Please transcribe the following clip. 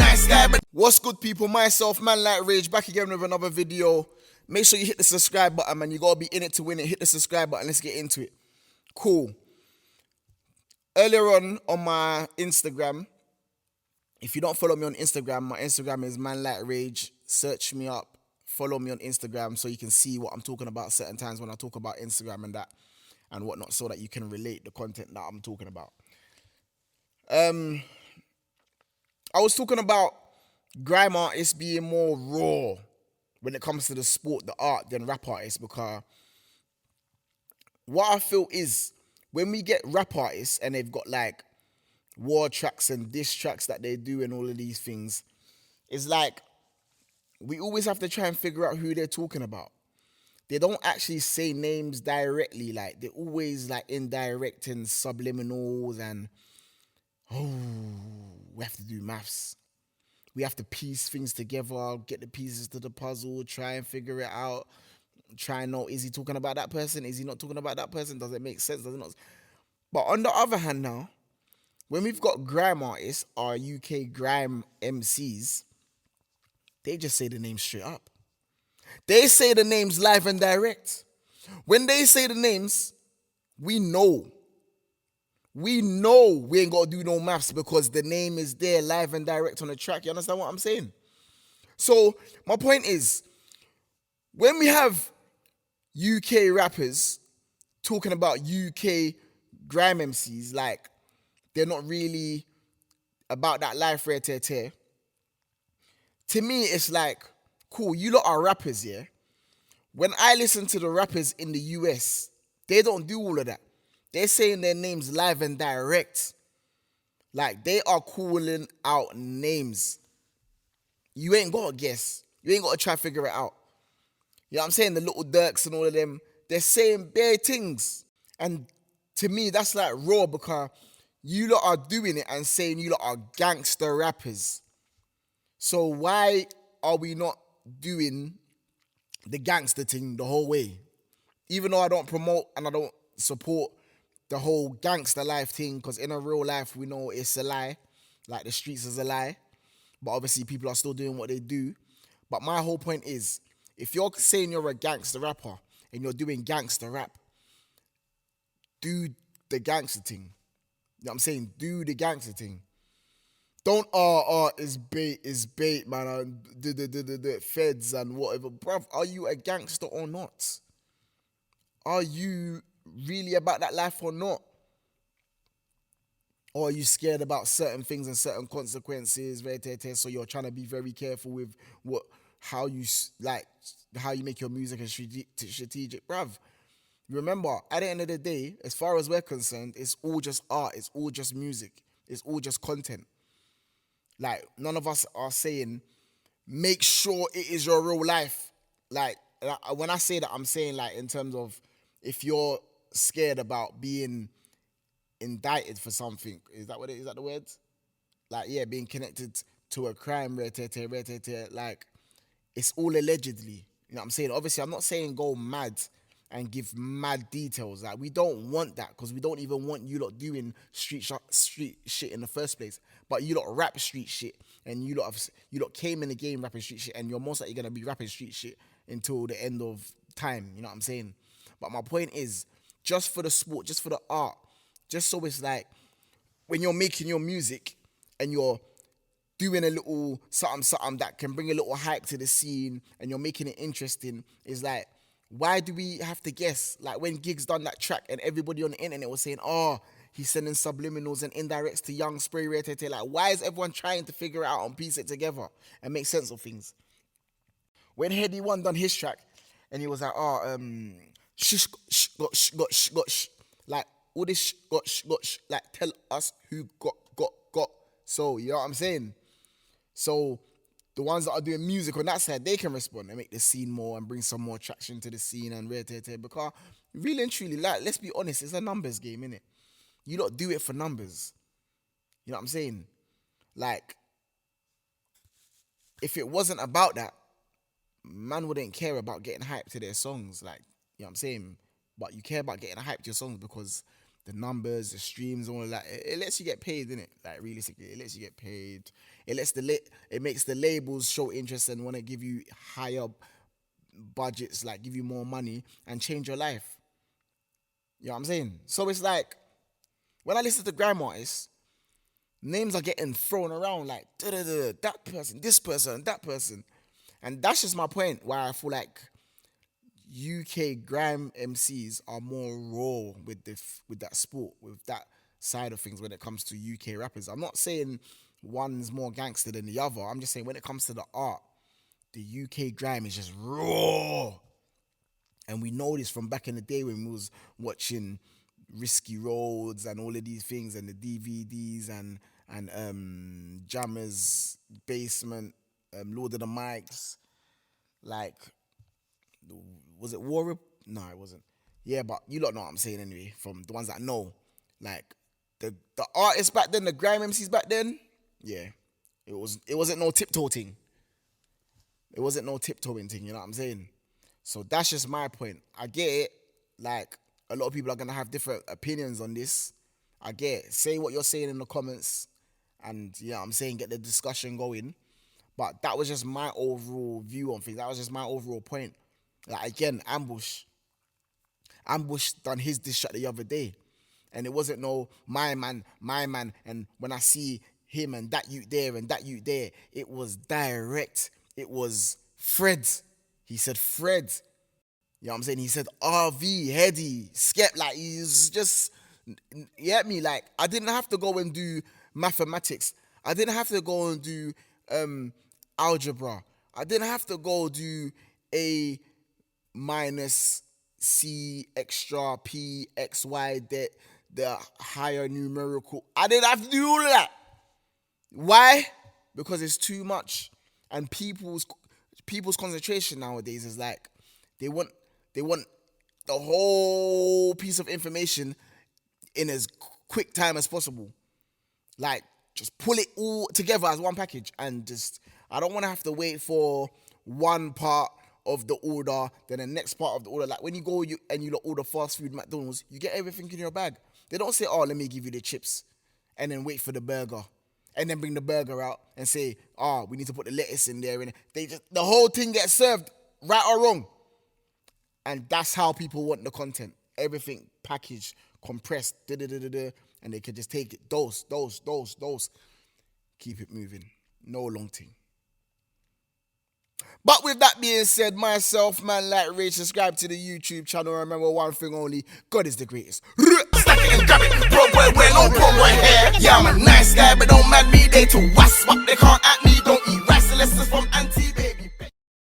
nice guy, but what's good, people? Myself, Man Like Rage, back again with another video. Make sure you hit the subscribe button, man. You gotta be in it to win it. Hit the subscribe button. Let's get into it. Cool. Earlier on my Instagram, if you don't follow me on Instagram, my Instagram is Man Like Rage. Search me up. Follow me on Instagram so you can see what I'm talking about certain times when I talk about Instagram and that and whatnot, so that you can relate the content that I'm talking about. I was talking about grime artists being more raw when it comes to the sport, the art, than rap artists, because what I feel is when we get rap artists and they've got like war tracks and diss tracks that they do and all of these things, it's like we always have to try and figure out who they're talking about. They don't actually say names directly, like they're always like indirect and subliminals and we have to do maths. We have to piece things together, get the pieces to the puzzle, try and figure it out, try and know, is he talking about that person? Is he not talking about that person? Does it make sense? Does it not? But on the other hand now, when we've got grime artists, our UK grime MCs, they just say the names straight up. They say the names live and direct. When they say the names, we know. We know we ain't got to do no maths because the name is there live and direct on the track. You understand what I'm saying? So my point is, when we have UK rappers talking about UK grime MCs, like they're not really about that life rare tear tear. To me, it's like, cool, you lot are rappers, yeah? When I listen to the rappers in the US, they don't do all of that. They're saying their names live and direct. Like, they are calling out names. You ain't got to guess. You ain't got to try to figure it out. You know what I'm saying? The little Dirks and all of them, they're saying bare things. And to me, that's like raw because you lot are doing it and saying you lot are gangster rappers. So why are we not doing the gangster thing the whole way? Even though I don't promote and I don't support the whole gangster life thing, because in a real life we know it's a lie, like the streets is a lie, but obviously people are still doing what they do. But my whole point is, if you're saying you're a gangster rapper and you're doing gangster rap, do the gangster thing. You know what I'm saying? Do the gangster thing. Don't is bait, man. The feds and whatever. Bruv, are you a gangster or not? Are you really about that life or not? Or are you scared about certain things and certain consequences? So you're trying to be very careful with how you make your music and strategic, bruv. Remember, at the end of the day, as far as we're concerned, it's all just art. It's all just music. It's all just content. Like, none of us are saying, make sure it is your real life. Like, when I say that, I'm saying, like, in terms of if you're scared about being indicted for something, is that the word? Like, yeah, being connected to a crime, like, it's all allegedly. You know what I'm saying? Obviously, I'm not saying go mad and give mad details. Like, we don't want that because we don't even want you lot doing street shit in the first place. But you lot rap street shit, and you lot came in the game rapping street shit, and you're most likely gonna be rapping street shit until the end of time. You know what I'm saying? But my point is, just for the sport, just for the art, just so it's like when you're making your music and you're doing a little something that can bring a little hype to the scene and you're making it interesting, is like, why do we have to guess? Like, when Giggs done that track and everybody on the internet was saying, oh, he's sending subliminals and indirects to Young Spray, like, why is everyone trying to figure it out and piece it together and make sense of things? When Heady One done his track and he was like, gosh, like, all this gosh, like, tell us who got. So, you know what I'm saying? So the ones that are doing music on that side, they can respond and make the scene more and bring some more traction to the scene and because really and truly, like, let's be honest, it's a numbers game, innit? You lot do it for numbers. You know what I'm saying? Like, if it wasn't about that, man wouldn't care about getting hyped to their songs. Like, you know what I'm saying? But you care about getting hyped to your songs because the numbers, the streams, all of that, it lets you get paid, innit? Like, realistically, it lets you get paid. it makes the labels show interest and want to give you higher budgets, like give you more money and change your life. You know what I'm saying? So it's like when I listen to grime artists, names are getting thrown around like that person, this person, that person. And that's just my point why I feel like UK grime MCs are more raw with that sport, with that side of things when it comes to UK rappers. I'm not saying one's more gangster than the other. I'm just saying when it comes to the art, the UK grime is just raw. And we know this from back in the day when we was watching Risky Roads and all of these things and the DVDs and Jammers Basement, Lord of the Mics, like, was it War? No, it wasn't. Yeah, but you lot know what I'm saying anyway, from the ones that know. Like, the artists back then, the grime MCs back then, yeah, it wasn't no tiptoe thing. It wasn't no tiptoeing thing, you know what I'm saying? So that's just my point. I get it. Like, a lot of people are going to have different opinions on this. I get it. Say what you're saying in the comments and, yeah, I'm saying get the discussion going. But that was just my overall view on things. That was just my overall point. Like, again, Ambush done his diss track the other day. And it wasn't no my man. And when I see him and that you there and that you there, it was direct. It was Fred. He said Fred. You know what I'm saying? He said RV, Heady, Skep. Like, he's just, you get me? Like, I didn't have to go and do mathematics. I didn't have to go and do algebra. I didn't have to go do A minus C extra P X Y, the higher numerical. I didn't have to do all of that. Why? Because it's too much. And people's concentration nowadays is like they want the whole piece of information in as quick time as possible. Like, just pull it all together as one package, and just, I don't want to have to wait for one part of the order, then the next part of the order. Like, when you go and you order fast food McDonald's, you get everything in your bag. They don't say, oh, let me give you the chips, and then wait for the burger, and then bring the burger out and say, oh, we need to put the lettuce in there. And the whole thing gets served, right or wrong. And that's how people want the content. Everything packaged, compressed, and they can just take it, dose. Keep it moving. No long thing. But with that being said, myself, man, like, rate, subscribe to the YouTube channel. Remember one thing only, God is the greatest. Stack it and grab it, bro, boy, well, on pro boy hair. Yeah, I'm a nice guy, but don't mad me, they to wasp, but they can't act